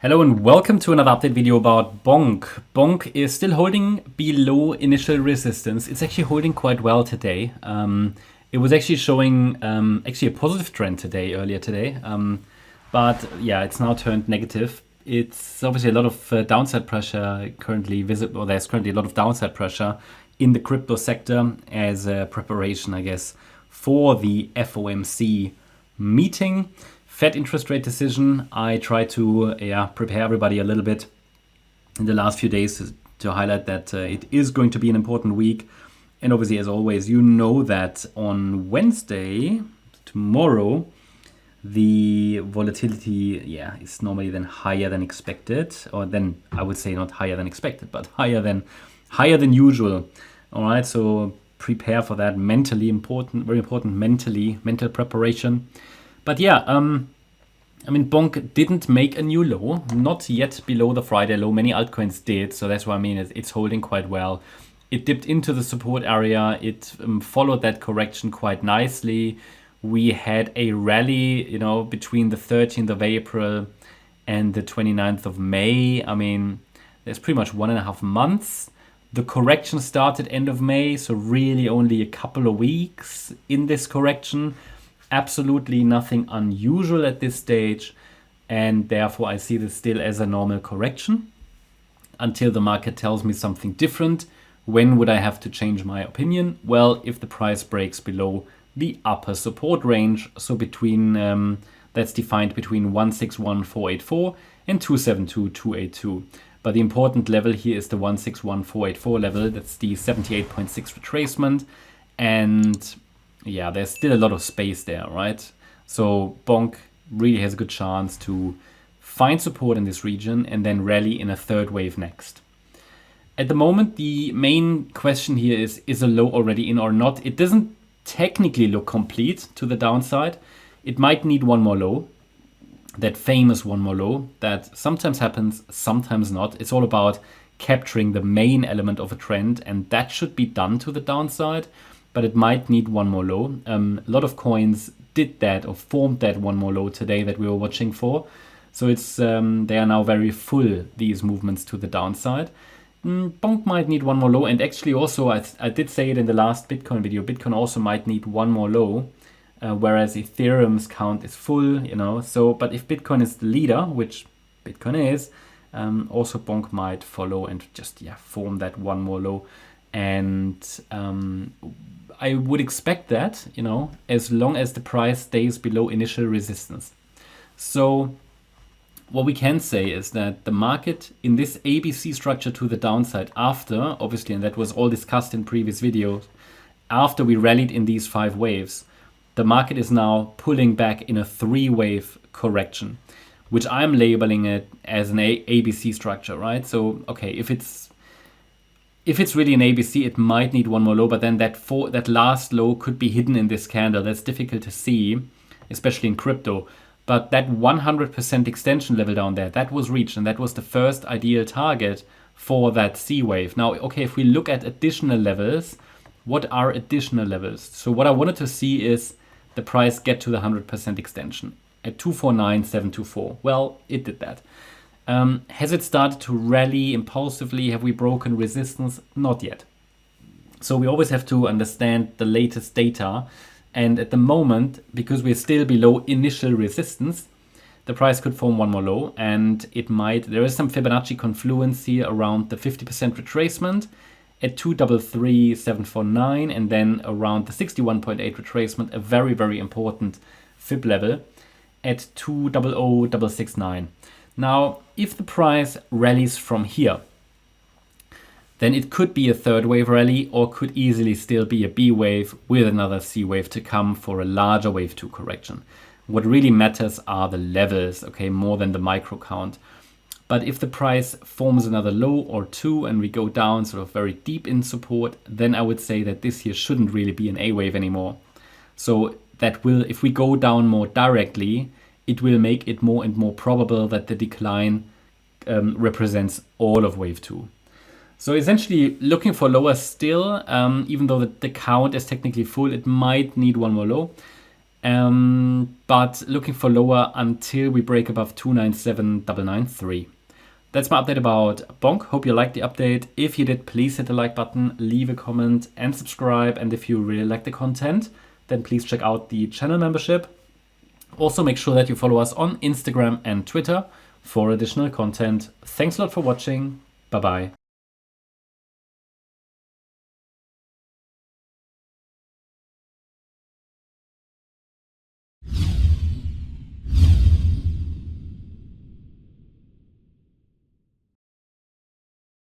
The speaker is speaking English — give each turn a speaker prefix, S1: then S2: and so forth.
S1: Hello and welcome to another update video about Bonk. Bonk is still holding below initial resistance. It's actually holding quite well today. It was actually showing actually a positive trend today, earlier today. But yeah, it's now turned negative. It's obviously a lot of downside pressure currently visible. There's currently a lot of downside pressure in the crypto sector as a preparation, I guess, for the FOMC meeting. Fed interest rate decision. I try to prepare everybody a little bit in the last few days to highlight that it is going to be an important week. And obviously, as always, you know that on Wednesday, tomorrow, the volatility is normally then higher than expected, or then I would say not higher than expected, but higher than usual. All right, so prepare for that. Mentally important, very important. Mental preparation. But yeah, I mean, Bonk didn't make a new low, not yet below the Friday low. Many altcoins did, so that's why I mean it's holding quite well. It dipped into the support area. It followed that correction quite nicely. We had a rally, between the 13th of April and the 29th of May. I mean, there's pretty much 1.5 months. The correction started end of May, so really only a couple of weeks in this correction. Absolutely nothing unusual at this stage, and therefore I see this still as a normal correction until the market tells me something different. When would I have to change my opinion? Well, if the price breaks below the upper support range, so between that's defined between 161,484 and 272,282. But the important level here is the 161,484 level. That's the 78.6 retracement, and yeah, there's still a lot of space there, right? So Bonk really has a good chance to find support in this region and then rally in a third wave next. At the moment, the main question here is a low already in or not? It doesn't technically look complete to the downside. It might need one more low, that famous one more low that sometimes happens, sometimes not. It's all about capturing the main element of a trend, and that should be done to the downside. But it might need one more low. A lot of coins did that or formed that one more low today that we were watching for. So it's they are now very full, these movements to the downside. Bonk might need one more low. And actually also, I did say it in the last Bitcoin video, Bitcoin also might need one more low, whereas Ethereum's count is full, So, but if Bitcoin is the leader, which Bitcoin is, also Bonk might follow and just form that one more low. And I would expect that, as long as the price stays below initial resistance. So what we can say is that the market in this ABC structure to the downside after, obviously, and that was all discussed in previous videos, after we rallied in these 5 waves, the market is now pulling back in a 3-wave correction, which I'm labeling it as an ABC structure, right? So, okay, if it's really an ABC, it might need one more low, but then that last low could be hidden in this candle. That's difficult to see, especially in crypto. But that 100% extension level down there, that was reached, and that was the first ideal target for that C wave. Now, okay, if we look at additional levels, what are additional levels? So what I wanted to see is the price get to the 100% extension at 249,724. Well, it did that. Has it started to rally impulsively? Have we broken resistance? Not yet. So we always have to understand the latest data. And at the moment, because we're still below initial resistance, the price could form one more low. And there is some Fibonacci confluence here around the 50% retracement at 233,749. And then around the 61.8 retracement, a very, very important Fib level at 200,669. Now, if the price rallies from here, then it could be a third wave rally or could easily still be a B wave with another C wave to come for a larger wave 2 correction. What really matters are the levels, okay, more than the micro count. But if the price forms another low or 2 and we go down sort of very deep in support, then I would say that this here shouldn't really be an A wave anymore. So that will, if we go down more directly, it will make it more and more probable that the decline represents all of wave 2. So essentially looking for lower still, even though the count is technically full, it might need one more low. but looking for lower until we break above 297,993. That's my update about Bonk. Hope you liked the update. If you did, please hit the like button, leave a comment and subscribe. And if you really like the content, then please check out the channel membership. Also make sure that you follow us on Instagram and Twitter for additional content. Thanks a lot for watching. Bye-bye.